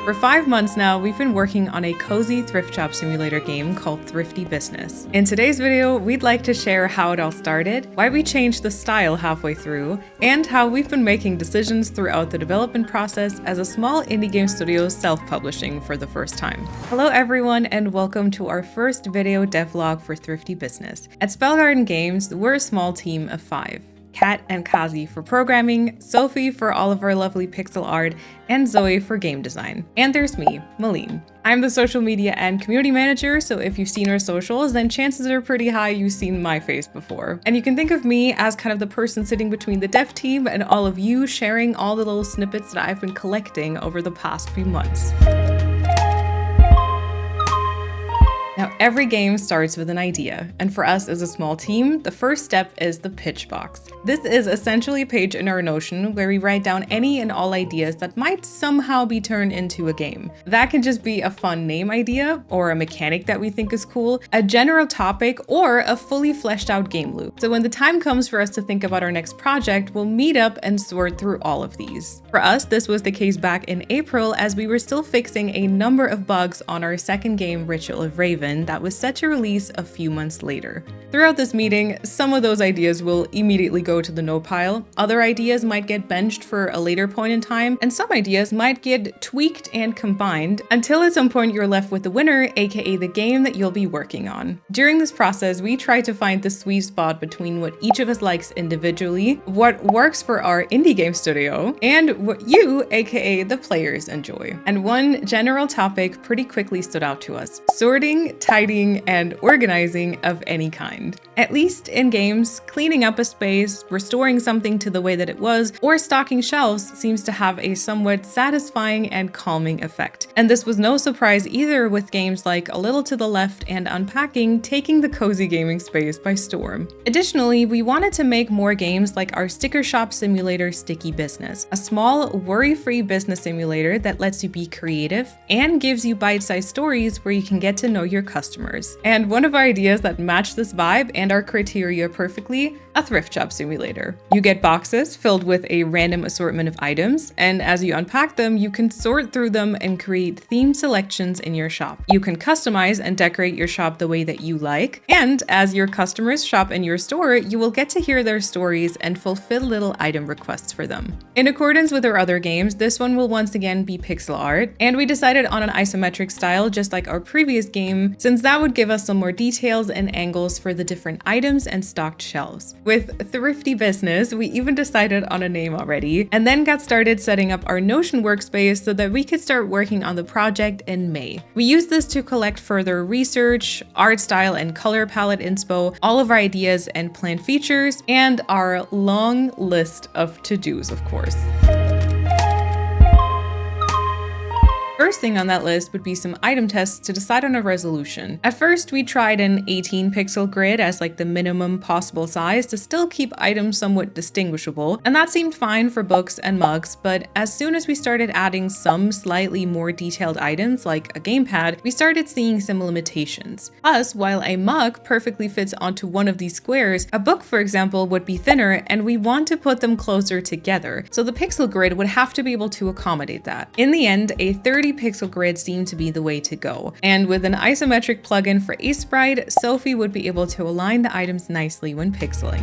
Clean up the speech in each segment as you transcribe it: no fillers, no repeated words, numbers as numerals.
For 5 months now, we've been working on a cozy thrift shop simulator game called Thrifty Business. In today's video, we'd like to share how it all started, why we changed the style halfway through, and how we've been making decisions throughout the development process as a small indie game studio self-publishing for the first time. Hello everyone, and welcome to our first video devlog for Thrifty Business. At Spellgarden Games, we're a small team of 5. Kat and Kazi for programming, Sophie for all of our lovely pixel art, and Zoe for game design. And there's me, Malene. I'm the social media and community manager, so if you've seen our socials, then chances are pretty high you've seen my face before. And you can think of me as kind of the person sitting between the dev team and all of you, sharing all the little snippets that I've been collecting over the past few months. Now, every game starts with an idea, and for us as a small team, the first step is the pitch box. This is essentially a page in our Notion where we write down any and all ideas that might somehow be turned into a game. That can just be a fun name idea, or a mechanic that we think is cool, a general topic, or a fully fleshed out game loop. So when the time comes for us to think about our next project, we'll meet up and sort through all of these. For us, this was the case back in April as we were still fixing a number of bugs on our second game, Ritual of Raven, that was set to release a few months later. Throughout this meeting, some of those ideas will immediately go to the no pile, other ideas might get benched for a later point in time, and some ideas might get tweaked and combined until at some point you're left with the winner, aka the game that you'll be working on. During this process, we try to find the sweet spot between what each of us likes individually, what works for our indie game studio, and what you, aka the players, enjoy. And one general topic pretty quickly stood out to us: sorting, tidying, and organizing of any kind. At least in games, cleaning up a space, restoring something to the way that it was, or stocking shelves seems to have a somewhat satisfying and calming effect. And this was no surprise either with games like A Little to the Left and Unpacking taking the cozy gaming space by storm. Additionally, we wanted to make more games like our sticker shop simulator Sticky Business, a small, worry-free business simulator that lets you be creative and gives you bite-sized stories where you can get to know your customers. And one of our ideas that matched this vibe and our criteria perfectly, a thrift shop simulator. You get boxes filled with a random assortment of items, and as you unpack them, you can sort through them and create themed selections in your shop. You can customize and decorate your shop the way that you like, and as your customers shop in your store, you will get to hear their stories and fulfill little item requests for them. In accordance with our other games, this one will once again be pixel art, and we decided on an isometric style just like our previous game, since that would give us some more details and angles for the different items and stocked shelves. With Thrifty Business, we even decided on a name already, and then got started setting up our Notion workspace so that we could start working on the project in May. We used this to collect further research, art style and color palette inspo, all of our ideas and planned features, and our long list of to-dos, of course. First thing on that list would be some item tests to decide on a resolution. At first, we tried an 18 pixel grid as like the minimum possible size to still keep items somewhat distinguishable, and that seemed fine for books and mugs, but as soon as we started adding some slightly more detailed items like a gamepad, we started seeing some limitations. Plus, while a mug perfectly fits onto one of these squares, a book, for example, would be thinner, and we want to put them closer together, so the pixel grid would have to be able to accommodate that. In the end, a 30 pixel grid seemed to be the way to go. And with an isometric plugin for Sprite, Sophie would be able to align the items nicely when pixeling.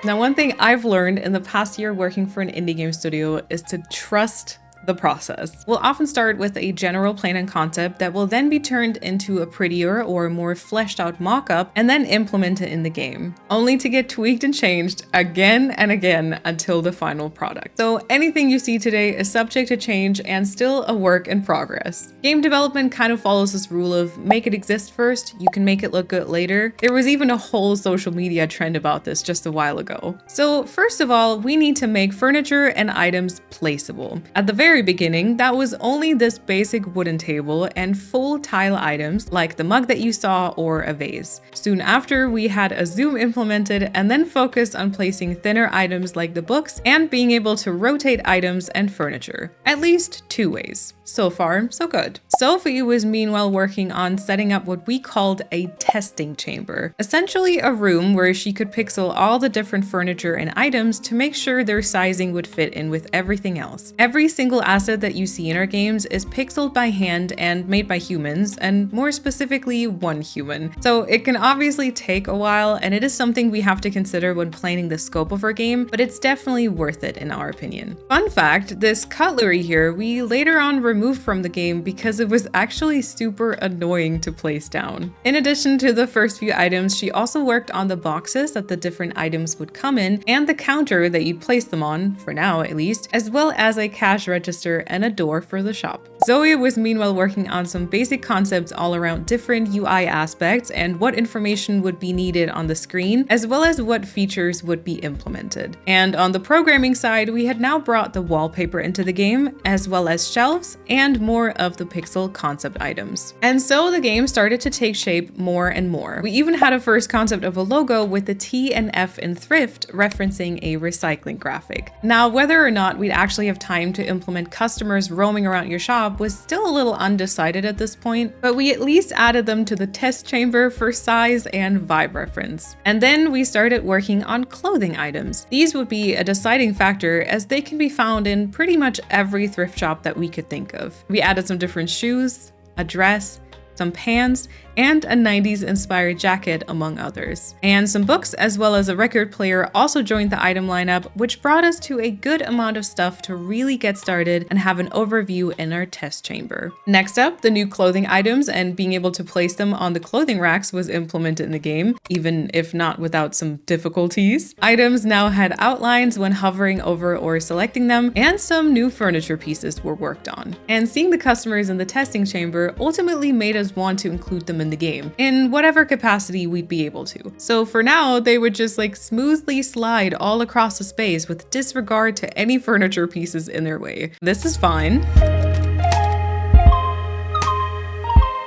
Now, one thing I've learned in the past year working for an indie game studio is to trust the process. We'll often start with a general plan and concept that will then be turned into a prettier or more fleshed out mock-up and then implemented in the game, only to get tweaked and changed again and again until the final product. So anything you see today is subject to change and still a work in progress. Game development kind of follows this rule of make it exist first, you can make it look good later. There was even a whole social media trend about this just a while ago. So first of all, we need to make furniture and items placeable. At the very very beginning, that was only this basic wooden table and full tile items like the mug that you saw or a vase. Soon after, we had a zoom implemented and then focused on placing thinner items like the books and being able to rotate items and furniture, at least 2 ways. So far, so good. Sophie was meanwhile working on setting up what we called a testing chamber, essentially a room where she could pixel all the different furniture and items to make sure their sizing would fit in with everything else. Every single asset that you see in our games is pixeled by hand and made by humans, and more specifically, one human. So it can obviously take a while, and it is something we have to consider when planning the scope of our game, but it's definitely worth it in our opinion. Fun fact, this cutlery here, we later on removed from the game because it was actually super annoying to place down. In addition to the first few items, she also worked on the boxes that the different items would come in and the counter that you'd place them on, for now at least, as well as a cash register and a door for the shop. Zoe was meanwhile working on some basic concepts all around different UI aspects and what information would be needed on the screen, as well as what features would be implemented. And on the programming side, we had now brought the wallpaper into the game, as well as shelves and more of the pixel concept items. And so the game started to take shape more and more. We even had a first concept of a logo with the T and F in thrift referencing a recycling graphic. Now, whether or not we'd actually have time to implement customers roaming around your shop was still a little undecided at this point, but we at least added them to the test chamber for size and vibe reference. And then we started working on clothing items. These would be a deciding factor as they can be found in pretty much every thrift shop that we could think of. We added some different shoes, a dress, some pants, and a 90s inspired jacket, among others. And some books as well as a record player also joined the item lineup, which brought us to a good amount of stuff to really get started and have an overview in our test chamber. Next up, the new clothing items and being able to place them on the clothing racks was implemented in the game, even if not without some difficulties. Items now had outlines when hovering over or selecting them, and some new furniture pieces were worked on. And seeing the customers in the testing chamber ultimately made us want to include them in the game, in whatever capacity we'd be able to. So for now, they would just smoothly slide all across the space with disregard to any furniture pieces in their way. This is fine.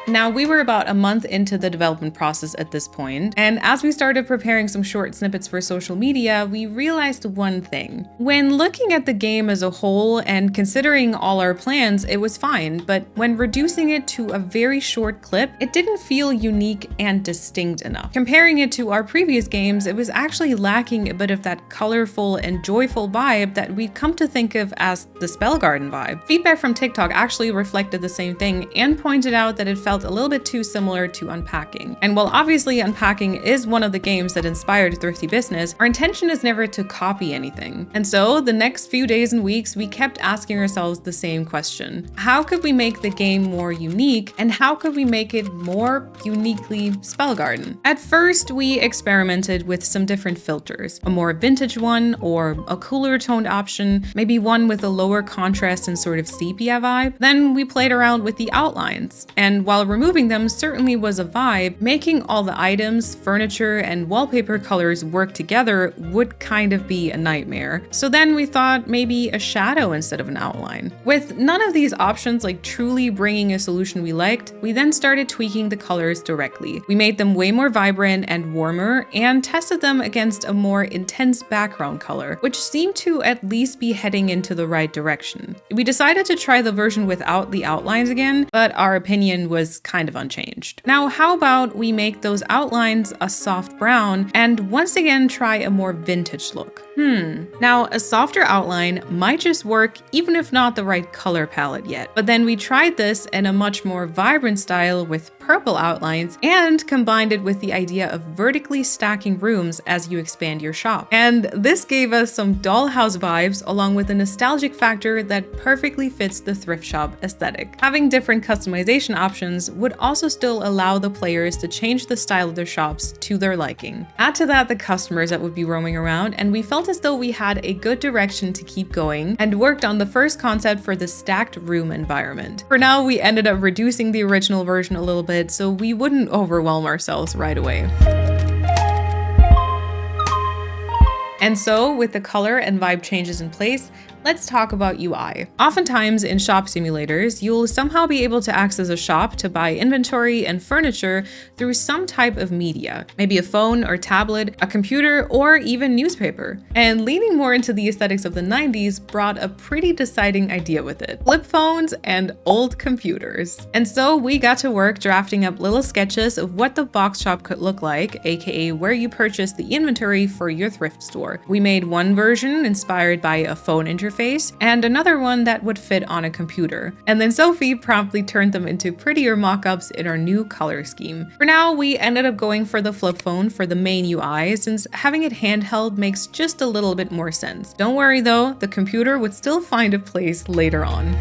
Now, we were about a month into the development process at this point, and as we started preparing some short snippets for social media, we realized one thing. When looking at the game as a whole and considering all our plans, it was fine, but when reducing it to a very short clip, it didn't feel unique and distinct enough. Comparing it to our previous games, it was actually lacking a bit of that colorful and joyful vibe that we'd come to think of as the Spell Garden vibe. Feedback from TikTok actually reflected the same thing and pointed out that it felt a little bit too similar to Unpacking. And while obviously Unpacking is one of the games that inspired Thrifty Business, our intention is never to copy anything. And so the next few days and weeks, we kept asking ourselves the same question. How could we make the game more unique, and how could we make it more uniquely Spell Garden? At first, we experimented with some different filters, a more vintage one or a cooler toned option, maybe one with a lower contrast and sort of sepia vibe. Then we played around with the outlines, and while removing them certainly was a vibe, making all the items, furniture, and wallpaper colors work together would kind of be a nightmare. So then we thought maybe a shadow instead of an outline. With none of these options truly bringing a solution we liked, we then started tweaking the colors directly. We made them way more vibrant and warmer and tested them against a more intense background color, which seemed to at least be heading into the right direction. We decided to try the version without the outlines again, but our opinion was kind of unchanged. Now, how about we make those outlines a soft brown and once again try a more vintage look? Now, a softer outline might just work even if not the right color palette yet. But then we tried this in a much more vibrant style with purple outlines and combined it with the idea of vertically stacking rooms as you expand your shop. And this gave us some dollhouse vibes along with a nostalgic factor that perfectly fits the thrift shop aesthetic. Having different customization options would also still allow the players to change the style of their shops to their liking. Add to that the customers that would be roaming around, and we felt as though we had a good direction to keep going and worked on the first concept for the stacked room environment. For now, we ended up reducing the original version a little bit so we wouldn't overwhelm ourselves right away. And so, with the color and vibe changes in place, Let's talk about UI. Oftentimes in shop simulators, you'll somehow be able to access a shop to buy inventory and furniture through some type of media, maybe a phone or tablet, a computer, or even newspaper. And leaning more into the aesthetics of the 90s brought a pretty deciding idea with it: flip phones and old computers. And so we got to work drafting up little sketches of what the box shop could look like, aka where you purchase the inventory for your thrift store. We made one version inspired by a phone interface and another one that would fit on a computer. And then Sophie promptly turned them into prettier mock-ups in our new color scheme. For now, we ended up going for the flip phone for the main UI, since having it handheld makes just a little bit more sense. Don't worry though, the computer would still find a place later on.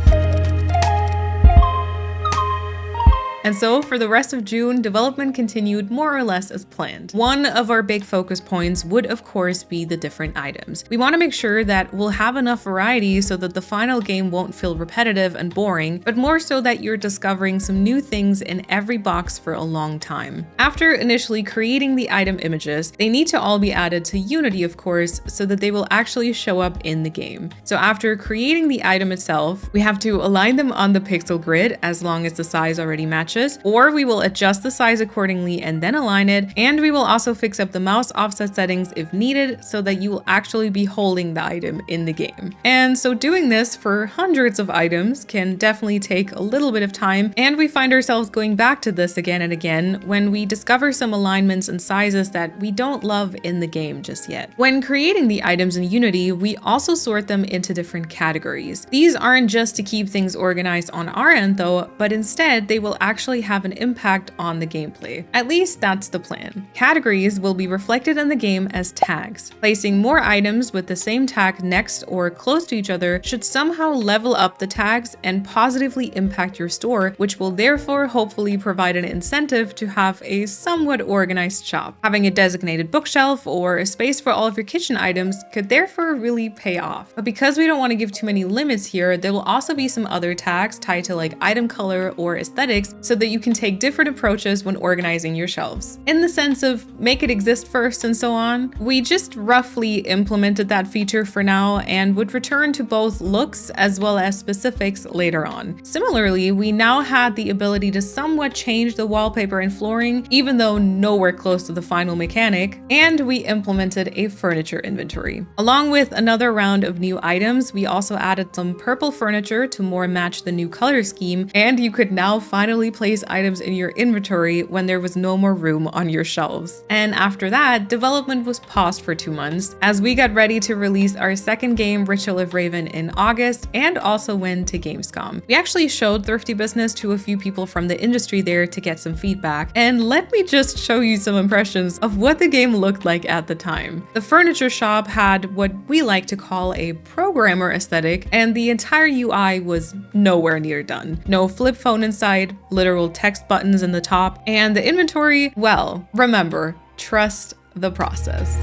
And so for the rest of June, development continued more or less as planned. One of our big focus points would of course be the different items. We want to make sure that we'll have enough variety so that the final game won't feel repetitive and boring, but more so that you're discovering some new things in every box for a long time. After initially creating the item images, they need to all be added to Unity of course, so that they will actually show up in the game. So after creating the item itself, we have to align them on the pixel grid as long as the size already matches, or we will adjust the size accordingly and then align it, and we will also fix up the mouse offset settings if needed so that you will actually be holding the item in the game. And so doing this for hundreds of items can definitely take a little bit of time, and we find ourselves going back to this again and again when we discover some alignments and sizes that we don't love in the game just yet. When creating the items in Unity, we also sort them into different categories. These aren't just to keep things organized on our end though, but instead they will actually have an impact on the gameplay. At least that's the plan. Categories will be reflected in the game as tags. Placing more items with the same tag next or close to each other should somehow level up the tags and positively impact your store, which will therefore hopefully provide an incentive to have a somewhat organized shop. Having a designated bookshelf or a space for all of your kitchen items could therefore really pay off. But because we don't want to give too many limits here, there will also be some other tags tied to like item color or aesthetics, so that you can take different approaches when organizing your shelves. In the sense of make it exist first and so on, we just roughly implemented that feature for now and would return to both looks as well as specifics later on. Similarly, we now had the ability to somewhat change the wallpaper and flooring, even though nowhere close to the final mechanic, and we implemented a furniture inventory. Along with another round of new items, we also added some purple furniture to more match the new color scheme, and you could now finally place items in your inventory when there was no more room on your shelves. And after that, development was paused for 2 months as we got ready to release our second game, Ritual of Raven, in August, and also went to Gamescom. We actually showed Thrifty Business to a few people from the industry there to get some feedback, and let me just show you some impressions of what the game looked like at the time. The furniture shop had what we like to call a programmer aesthetic, and the entire UI was nowhere near done. No flip phone inside, literal text buttons in the top, and the inventory, well, remember, trust the process.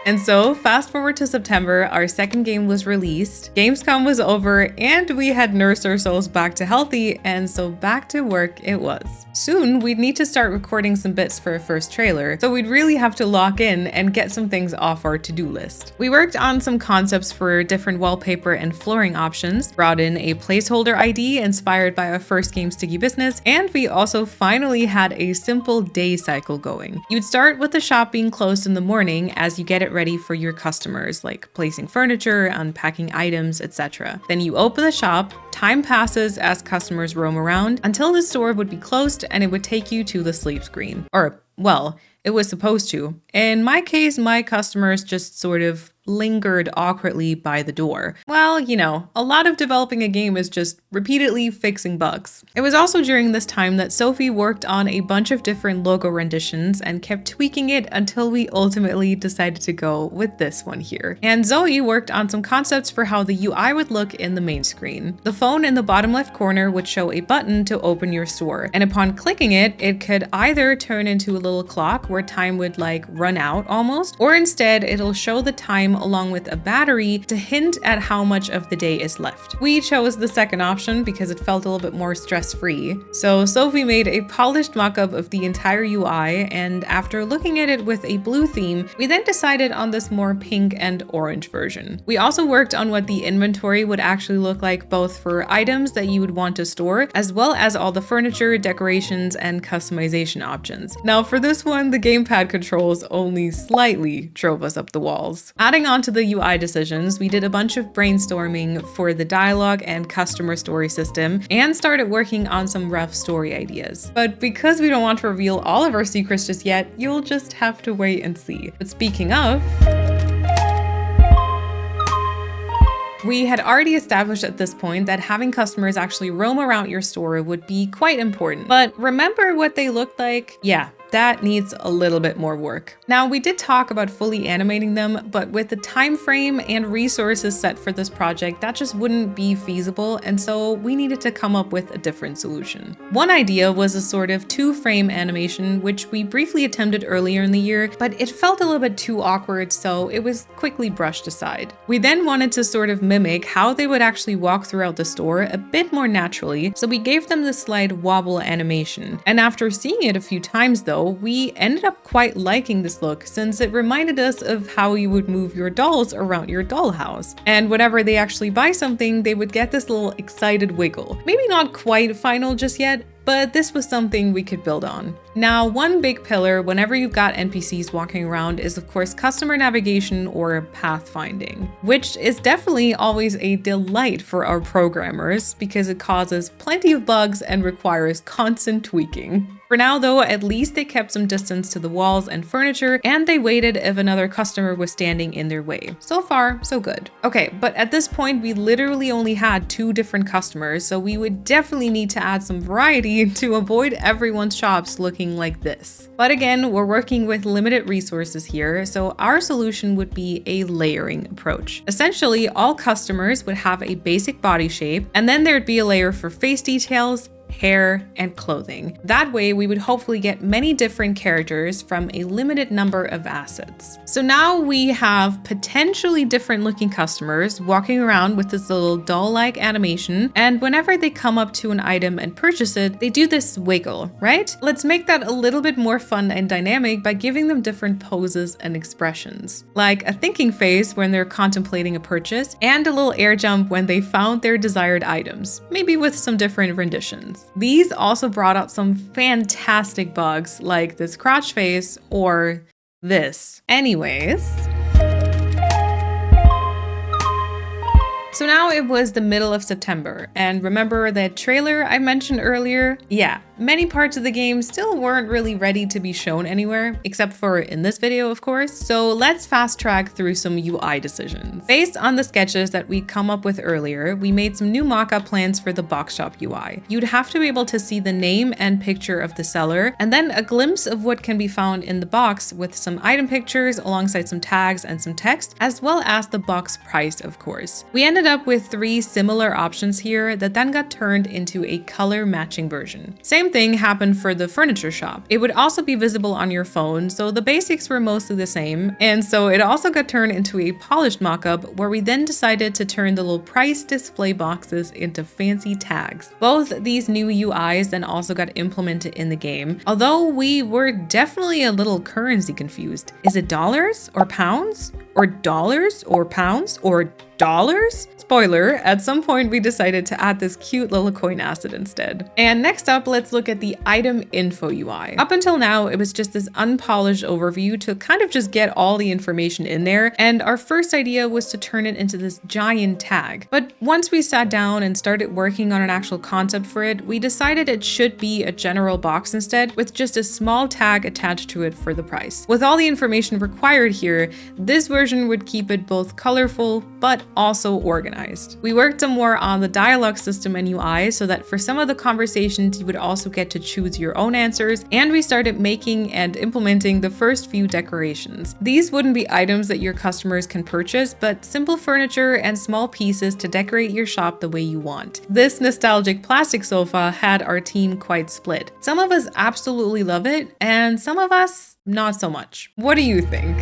And so, fast forward to September, our second game was released, Gamescom was over, and we had nursed ourselves back to healthy, and so back to work it was. Soon, we'd need to start recording some bits for a first trailer, so we'd really have to lock in and get some things off our to-do list. We worked on some concepts for different wallpaper and flooring options, brought in a placeholder ID inspired by our first game, Sticky Business, and we also finally had a simple day cycle going. You'd start with the shop being closed in the morning as you get it ready for your customers, like placing furniture, unpacking items, etc. Then you open the shop, time passes as customers roam around until the store would be closed and it would take you to the sleep screen. Or, well, it was supposed to. In my case, my customers just sort of lingered awkwardly by the door. Well, you know, a lot of developing a game is just repeatedly fixing bugs. It was also during this time that Sophie worked on a bunch of different logo renditions and kept tweaking it until we ultimately decided to go with this one here. And Zoe worked on some concepts for how the UI would look in the main screen. The phone in the bottom left corner would show a button to open your store, and upon clicking it, it could either turn into a little clock where time would like run out almost, or instead it'll show the time along with a battery to hint at how much of the day is left. We chose the second option because it felt a little bit more stress-free. So Sophie made a polished mock-up of the entire UI, and after looking at it with a blue theme, we then decided on this more pink and orange version. We also worked on what the inventory would actually look like, both for items that you would want to store, as well as all the furniture, decorations, and customization options. Now for this one, the gamepad controls only slightly drove us up the walls. Adding on to the UI decisions, we did a bunch of brainstorming for the dialogue and customer story system, and started working on some rough story ideas. But because we don't want to reveal all of our secrets just yet, you'll just have to wait and see. But speaking of, we had already established at this point that having customers actually roam around your store would be quite important. But remember what they looked like? Yeah, that needs a little bit more work. Now, we did talk about fully animating them, but with the time frame and resources set for this project, that just wouldn't be feasible, and so we needed to come up with a different solution. One idea was a sort of 2-frame animation, which we briefly attempted earlier in the year, but it felt a little bit too awkward, so it was quickly brushed aside. We then wanted to sort of mimic how they would actually walk throughout the store a bit more naturally, so we gave them the slight wobble animation. And after seeing it a few times though, we ended up quite liking this look since it reminded us of how you would move your dolls around your dollhouse. And whenever they actually buy something, they would get this little excited wiggle. Maybe not quite final just yet, but this was something we could build on. Now, one big pillar whenever you've got NPCs walking around is of course customer navigation or pathfinding, which is definitely always a delight for our programmers because it causes plenty of bugs and requires constant tweaking. For now though, at least they kept some distance to the walls and furniture, and they waited if another customer was standing in their way. So far, so good. Okay, but at this point we literally only had 2 different customers, so we would definitely need to add some variety to avoid everyone's shops looking like this. But again, we're working with limited resources here, so our solution would be a layering approach. Essentially, all customers would have a basic body shape, and then there'd be a layer for face details, hair, and clothing. That way, we would hopefully get many different characters from a limited number of assets. So now we have potentially different looking customers walking around with this little doll-like animation, and whenever they come up to an item and purchase it, they do this wiggle, right? Let's make that a little bit more fun and dynamic by giving them different poses and expressions, like a thinking face when they're contemplating a purchase, and a little air jump when they found their desired items, maybe with some different renditions. These also brought out some fantastic bugs like this crotch face or this. Anyways, so now it was the middle of September, and remember that trailer I mentioned earlier? Yeah, many parts of the game still weren't really ready to be shown anywhere, except for in this video, of course. So let's fast track through some UI decisions. Based on the sketches that we'd come up with earlier, we made some new mock-up plans for the box shop UI. You'd have to be able to see the name and picture of the seller, and then a glimpse of what can be found in the box with some item pictures alongside some tags and some text, as well as the box price, of course. We ended up with 3 similar options here that then got turned into a color matching version. Same thing happened for the furniture shop. It would also be visible on your phone, so the basics were mostly the same, and so it also got turned into a polished mockup where we then decided to turn the little price display boxes into fancy tags. Both these new UIs then also got implemented in the game, although we were definitely a little currency confused. Is it dollars or pounds? Or dollars or pounds or dollars? Spoiler, at some point we decided to add this cute little coin asset instead. And next up, let's look at the item info UI. Up until now, it was just this unpolished overview to kind of just get all the information in there, and our first idea was to turn it into this giant tag. But once we sat down and started working on an actual concept for it, we decided it should be a general box instead, with just a small tag attached to it for the price. With all the information required here, this version would keep it both colorful but also organized. We worked some more on the dialogue system and UI so that for some of the conversations you would also get to choose your own answers, and we started making and implementing the first few decorations. These wouldn't be items that your customers can purchase, but simple furniture and small pieces to decorate your shop the way you want. This nostalgic plastic sofa had our team quite split. Some of us absolutely love it, and some of us not so much. What do you think?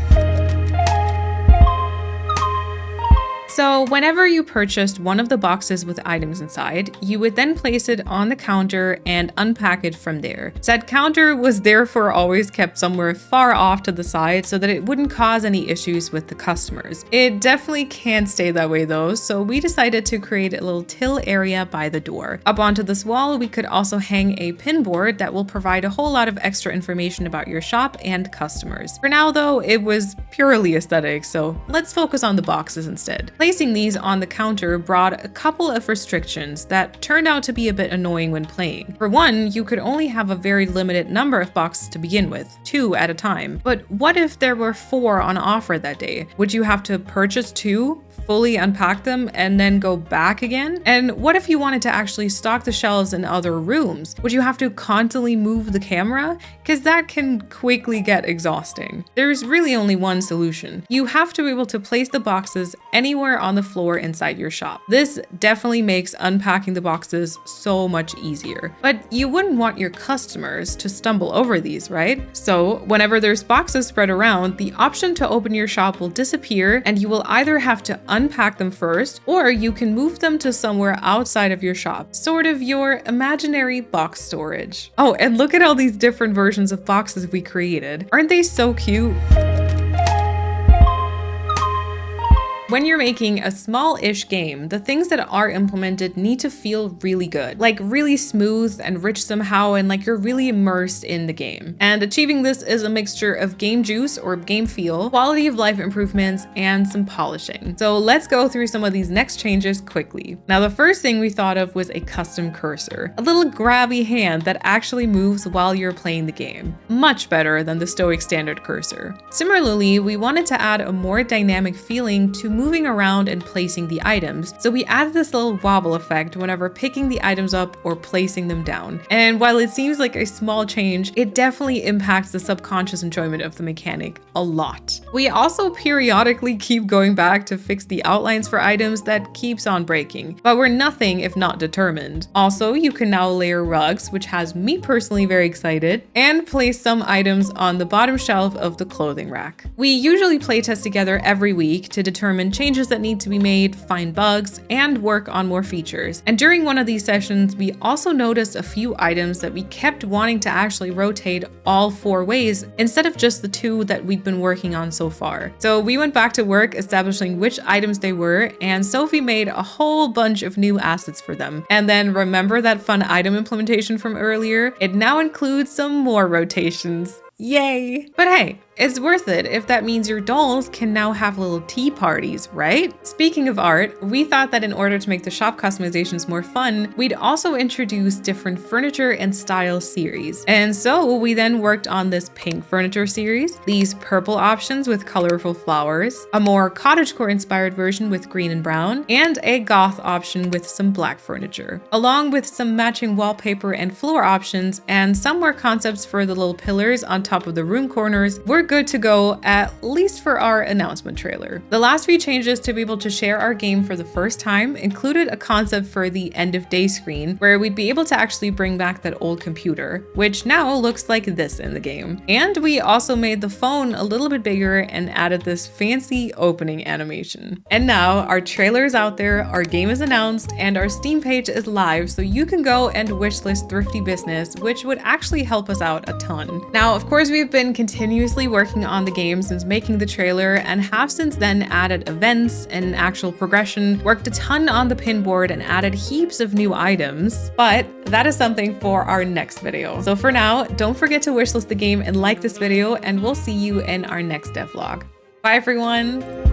So whenever you purchased one of the boxes with items inside, you would then place it on the counter and unpack it from there. Said counter was therefore always kept somewhere far off to the side so that it wouldn't cause any issues with the customers. It definitely can't stay that way though, so we decided to create a little till area by the door. Up onto this wall, we could also hang a pin board that will provide a whole lot of extra information about your shop and customers. For now though, it was purely aesthetic, so let's focus on the boxes instead. Placing these on the counter brought a couple of restrictions that turned out to be a bit annoying when playing. For one, you could only have a very limited number of boxes to begin with, 2 at a time. But what if there were 4 on offer that day? Would you have to purchase 2? Fully unpack them and then go back again? And what if you wanted to actually stock the shelves in other rooms? Would you have to constantly move the camera? Because that can quickly get exhausting. There's really only one solution. You have to be able to place the boxes anywhere on the floor inside your shop. This definitely makes unpacking the boxes so much easier. But you wouldn't want your customers to stumble over these, right? So whenever there's boxes spread around, the option to open your shop will disappear and you will either have to unpack them first, or you can move them to somewhere outside of your shop, sort of your imaginary box storage. Oh, and look at all these different versions of boxes we created. Aren't they so cute? When you're making a small-ish game, the things that are implemented need to feel really good, like really smooth and rich somehow, and like you're really immersed in the game. And achieving this is a mixture of game juice or game feel, quality of life improvements, and some polishing. So let's go through some of these next changes quickly. Now, the first thing we thought of was a custom cursor, a little grabby hand that actually moves while you're playing the game. Much better than the stoic standard cursor. Similarly, we wanted to add a more dynamic feeling to moving around and placing the items, so we added this little wobble effect whenever picking the items up or placing them down. And while it seems like a small change, it definitely impacts the subconscious enjoyment of the mechanic a lot. We also periodically keep going back to fix the outlines for items that keeps on breaking, but we're nothing if not determined. Also, you can now layer rugs, which has me personally very excited, and place some items on the bottom shelf of the clothing rack. We usually playtest together every week to determine changes that need to be made, find bugs, and work on more features. And during one of these sessions, we also noticed a few items that we kept wanting to actually rotate all 4 ways instead of just the 2 that we'd been working on so far. So we went back to work establishing which items they were, and Sophie made a whole bunch of new assets for them. And then remember that fun item implementation from earlier? It now includes some more rotations. Yay! But hey, it's worth it if that means your dolls can now have little tea parties, right? Speaking of art, we thought that in order to make the shop customizations more fun, we'd also introduce different furniture and style series. And so we then worked on this pink furniture series, these purple options with colorful flowers, a more cottagecore inspired version with green and brown, and a goth option with some black furniture, along with some matching wallpaper and floor options, and some more concepts for the little pillars on top of the room corners. We're good to go, at least for our announcement trailer. The last few changes to be able to share our game for the first time included a concept for the end of day screen, where we'd be able to actually bring back that old computer, which now looks like this in the game. And we also made the phone a little bit bigger and added this fancy opening animation. And now our trailer is out there, our game is announced, and our Steam page is live, so you can go and wishlist Thrifty Business, which would actually help us out a ton. Now, of course, we've been continuously working on the game since making the trailer and have since then added events and actual progression, worked a ton on the pin board, and added heaps of new items. But that is something for our next video. So for now, don't forget to wishlist the game and like this video, and we'll see you in our next devlog. Bye everyone!